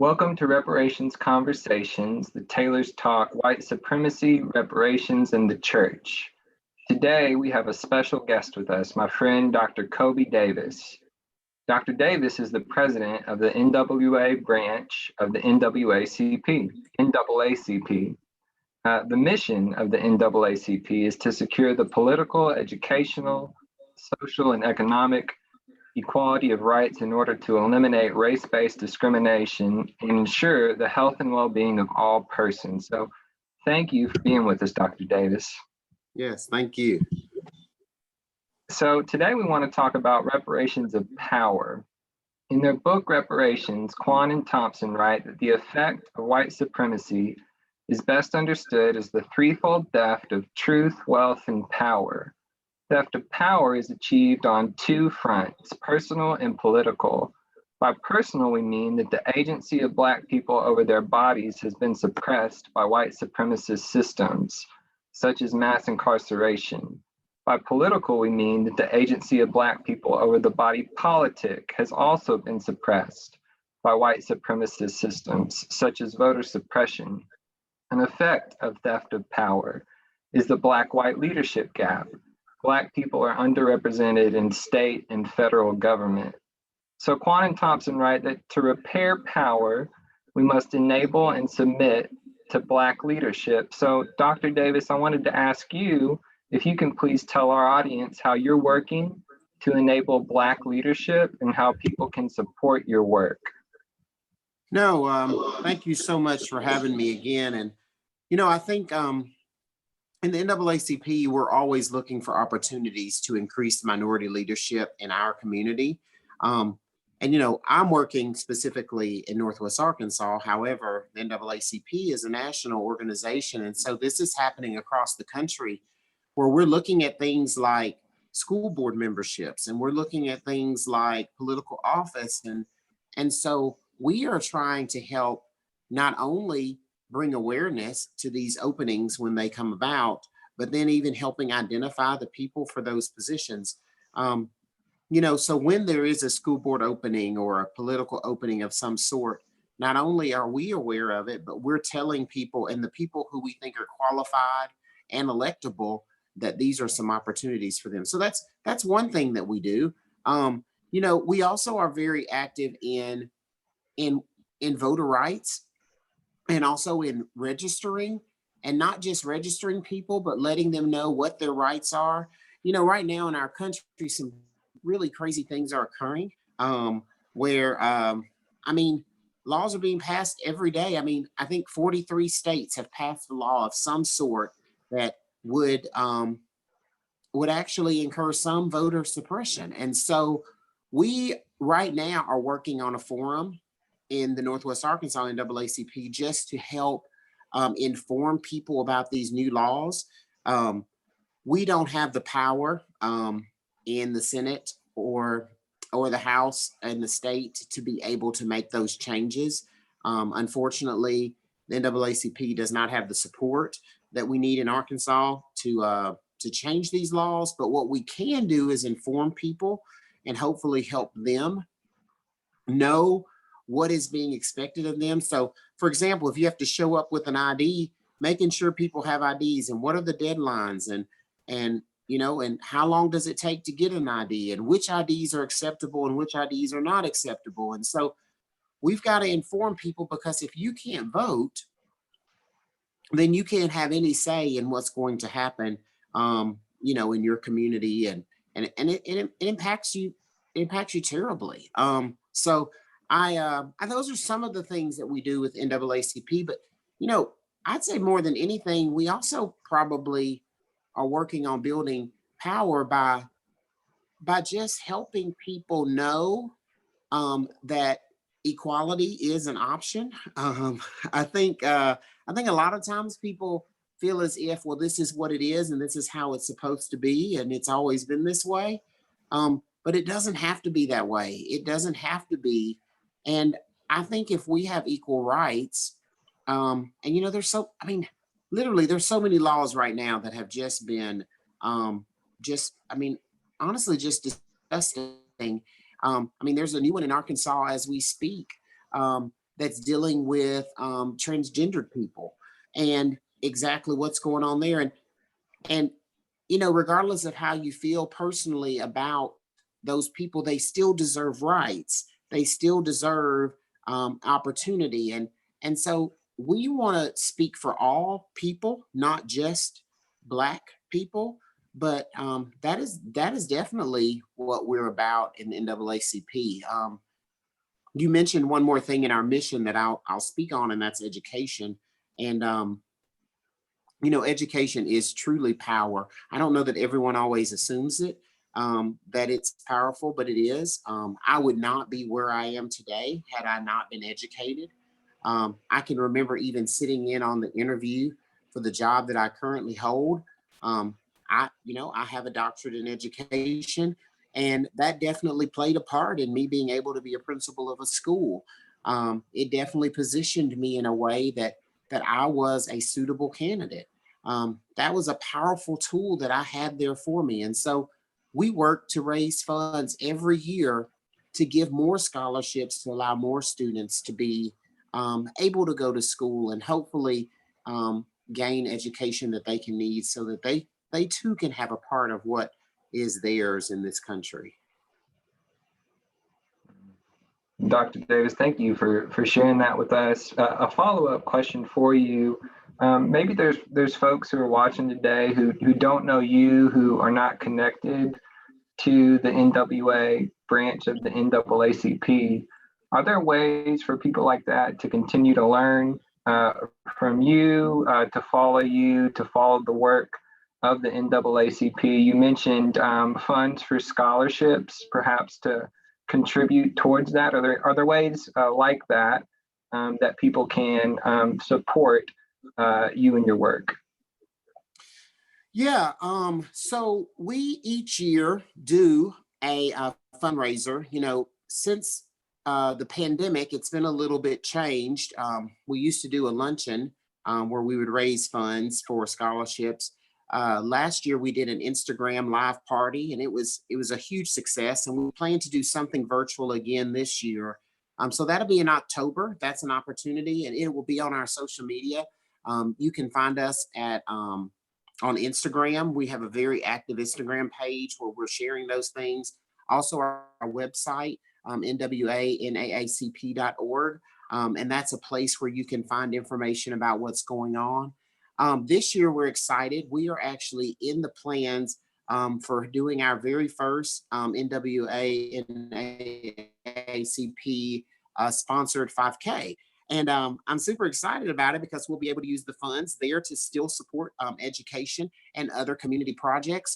Welcome to Reparations Conversations, the Taylors Talk White Supremacy, Reparations, and the Church. Today, we have a special guest with us, my friend Dr. Coby Davis. Dr. Davis is the president of the NWA branch of the NAACP. The mission of the NAACP is to secure the political, educational, social, and economic equality of rights in order to eliminate race-based discrimination and ensure the health and well-being of all persons. So thank you for being with us, Dr. Davis. Yes, thank you. So today we want to talk about reparations of power. In their book, Reparations, Quan and Thompson write that the effect of white supremacy is best understood as the threefold theft of truth, wealth, and power. Theft of power is achieved on two fronts, personal and political. By personal, we mean that the agency of Black people over their bodies has been suppressed by white supremacist systems, such as mass incarceration. By political, we mean that the agency of Black people over the body politic has also been suppressed by white supremacist systems, such as voter suppression. An effect of theft of power is the Black-white leadership gap. Black people are underrepresented in state and federal government. So Quan and Thompson write that to repair power, we must enable and submit to Black leadership. So Dr. Davis, I wanted to ask you if you can please tell our audience how you're working to enable Black leadership and how people can support your work. No, thank you so much for having me again. And, I think in the NAACP, we're always looking for opportunities to increase minority leadership in our community. I'm working specifically in Northwest Arkansas. However, the NAACP is a national organization. And so this is happening across the country where we're looking at things like school board memberships and we're looking at things like political office. And so we are trying to help not only bring awareness to these openings when they come about, but then even helping identify the people for those positions. So when there is a school board opening or a political opening of some sort, not only are we aware of it, but we're telling people and the people who we think are qualified and electable that these are some opportunities for them. So that's one thing that we do. We also are very active in voter rights and also in registering, and not just registering people, but letting them know what their rights are. Right now in our country, some really crazy things are occurring where laws are being passed every day. I think 43 states have passed a law of some sort that would actually incur some voter suppression. And so we right now are working on a forum in the Northwest Arkansas NAACP just to help inform people about these new laws. We don't have the power in the Senate or the House and the state to be able to make those changes. Unfortunately, the NAACP does not have the support that we need in Arkansas to change these laws. But what we can do is inform people and hopefully help them know what is being expected of them. So, for example, if you have to show up with an ID, making sure people have IDs and what are the deadlines and how long does it take to get an ID and which IDs are acceptable and which IDs are not acceptable. And so we've got to inform people, because if you can't vote, then you can't have any say in what's going to happen, in your community, and it impacts you. It impacts you terribly. So those are some of the things that we do with NAACP. But I'd say more than anything, we also probably are working on building power by just helping people know that equality is an option. I think a lot of times people feel as if, well, this is what it is and this is how it's supposed to be and it's always been this way. But it doesn't have to be that way. It doesn't have to be. And I think if we have equal rights, there's literally there's so many laws right now that have just been honestly just disgusting. There's a new one in Arkansas as we speak that's dealing with transgendered people and exactly what's going on there. And regardless of how you feel personally about those people, they still deserve rights. They still deserve opportunity. And so we want to speak for all people, not just Black people. But that is definitely what we're about in the NAACP. You mentioned one more thing in our mission that I'll speak on, and that's education. And education is truly power. I don't know that everyone always assumes it, that it's powerful, but it is. I would not be where I am today had I not been educated. I can remember even sitting in on the interview for the job that I currently hold. I have a doctorate in education, and that definitely played a part in me being able to be a principal of a school. It definitely positioned me in a way that I was a suitable candidate. That was a powerful tool that I had there for me. And so we work to raise funds every year to give more scholarships to allow more students to be able to go to school and hopefully gain education that they can need so that they too can have a part of what is theirs in this country. Dr. Davis, thank you for sharing that with us. A follow-up question for you. Maybe there's folks who are watching today who don't know you, who are not connected to the NWA branch of the NAACP. Are there ways for people like that to continue to learn from you, to follow the work of the NAACP? You mentioned funds for scholarships, perhaps to contribute towards that. Are there ways like that that people can support you and your work? Yeah. So we each year do a fundraiser. Since the pandemic, it's been a little bit changed. We used to do a luncheon where we would raise funds for scholarships. Last year we did an Instagram live party, and it was a huge success. And we plan to do something virtual again this year. So that'll be in October. That's an opportunity, and it will be on our social media. You can find us at on Instagram. We have a very active Instagram page where we're sharing those things. Also, our website, nwaNAACP.org. And that's a place where you can find information about what's going on. This year, we're excited. We are actually in the plans for doing our very first NAACP sponsored 5K. And I'm super excited about it because we'll be able to use the funds there to still support education and other community projects.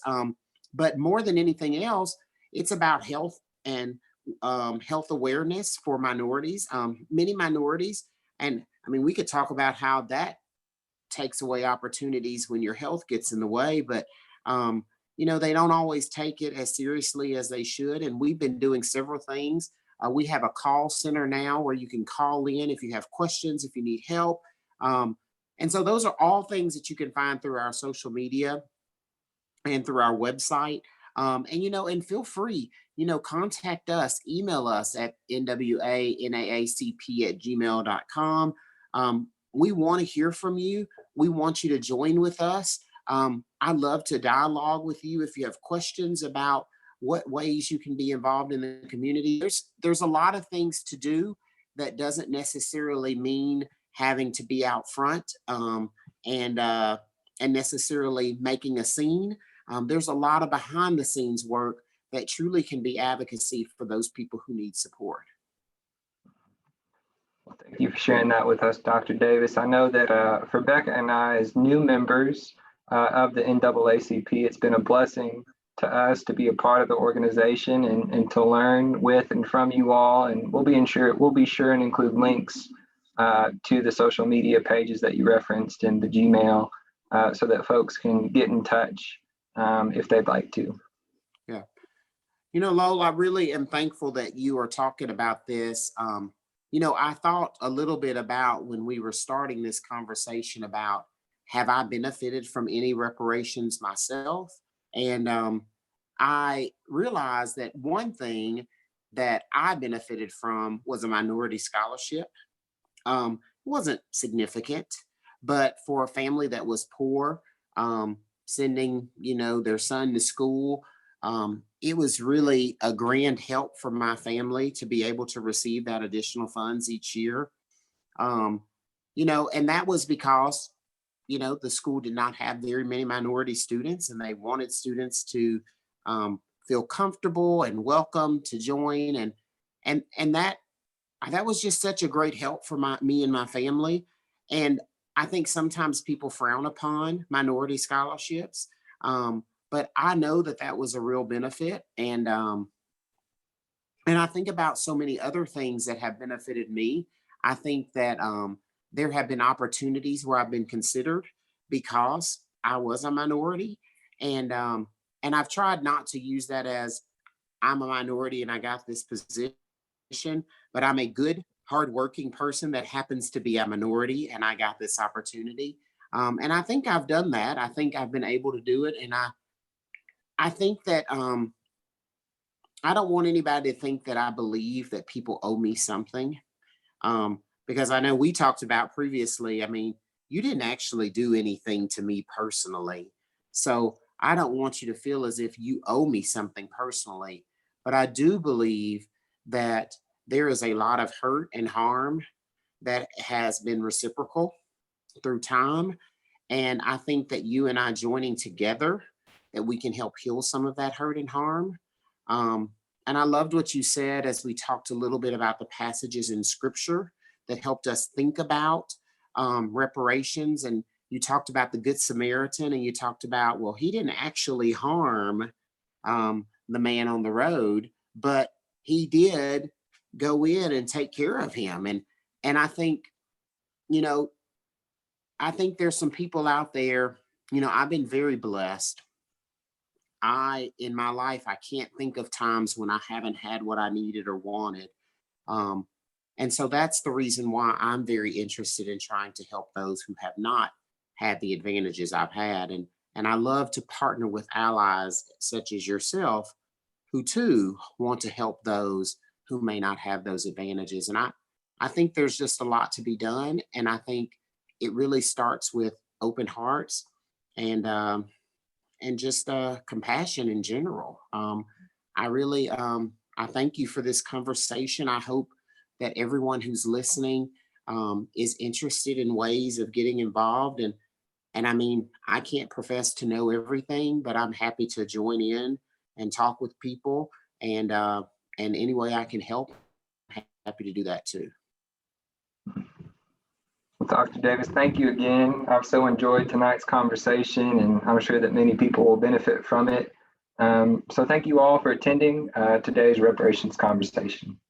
But more than anything else, it's about health and health awareness for minorities, many minorities. And I mean, we could talk about how that takes away opportunities when your health gets in the way, but they don't always take it as seriously as they should. And we've been doing several things. We have a call center now where you can call in if you have questions, if you need help. And so those are all things that you can find through our social media and through our website. And feel free, contact us, email us at nwaNAACP@gmail.com. We want to hear from you. We want you to join with us. I'd love to dialogue with you if you have questions about what ways you can be involved in the community. There's a lot of things to do that doesn't necessarily mean having to be out front and necessarily making a scene. There's a lot of behind the scenes work that truly can be advocacy for those people who need support. Well, thank you for sharing that with us, Dr. Davis. I know that for Becca and I, as new members of the NAACP, it's been a blessing to us to be a part of the organization and to learn with and from you all. And we'll be sure and include links to the social media pages that you referenced in the Gmail so that folks can get in touch if they'd like to. Yeah. Lowell, I really am thankful that you are talking about this. I thought a little bit about when we were starting this conversation about, have I benefited from any reparations myself? And I realized that one thing that I benefited from was a minority scholarship. It wasn't significant, but for a family that was poor, sending, their son to school, it was really a grand help for my family to be able to receive that additional funds each year. Um, and that was because, the school did not have very many minority students, and they wanted students to feel comfortable and welcome to join. And that was just such a great help for me and my family. And I think sometimes people frown upon minority scholarships, but I know that that was a real benefit. And I think about so many other things that have benefited me. I think that there have been opportunities where I've been considered because I was a minority, and I've tried not to use that as I'm a minority and I got this position, but I'm a good, hardworking person that happens to be a minority and I got this opportunity. And I think I've done that. I think I've been able to do it, and I think that I don't want anybody to think that I believe that people owe me something. Because I know we talked about previously, I mean, you didn't actually do anything to me personally. So I don't want you to feel as if you owe me something personally. But I do believe that there is a lot of hurt and harm that has been reciprocal through time. And I think that you and I joining together, that we can help heal some of that hurt and harm. Um, and I loved what you said as we talked a little bit about the passages in scripture that helped us think about reparations. And you talked about the Good Samaritan, and you talked about, well, he didn't actually harm the man on the road, but he did go in and take care of him. And I think, you know, I think there's some people out there, I've been very blessed. In my life, I can't think of times when I haven't had what I needed or wanted. Um, and so that's the reason why I'm very interested in trying to help those who have not had the advantages I've had. And I love to partner with allies such as yourself who too want to help those who may not have those advantages. And I think there's just a lot to be done. And I think it really starts with open hearts and just compassion in general. I thank you for this conversation. I hope that everyone who's listening is interested in ways of getting involved. And I mean, I can't profess to know everything, but I'm happy to join in and talk with people. And any way I can help, I'm happy to do that too. Well, Dr. Davis, thank you again. I've so enjoyed tonight's conversation, and I'm sure that many people will benefit from it. So thank you all for attending today's reparations conversation.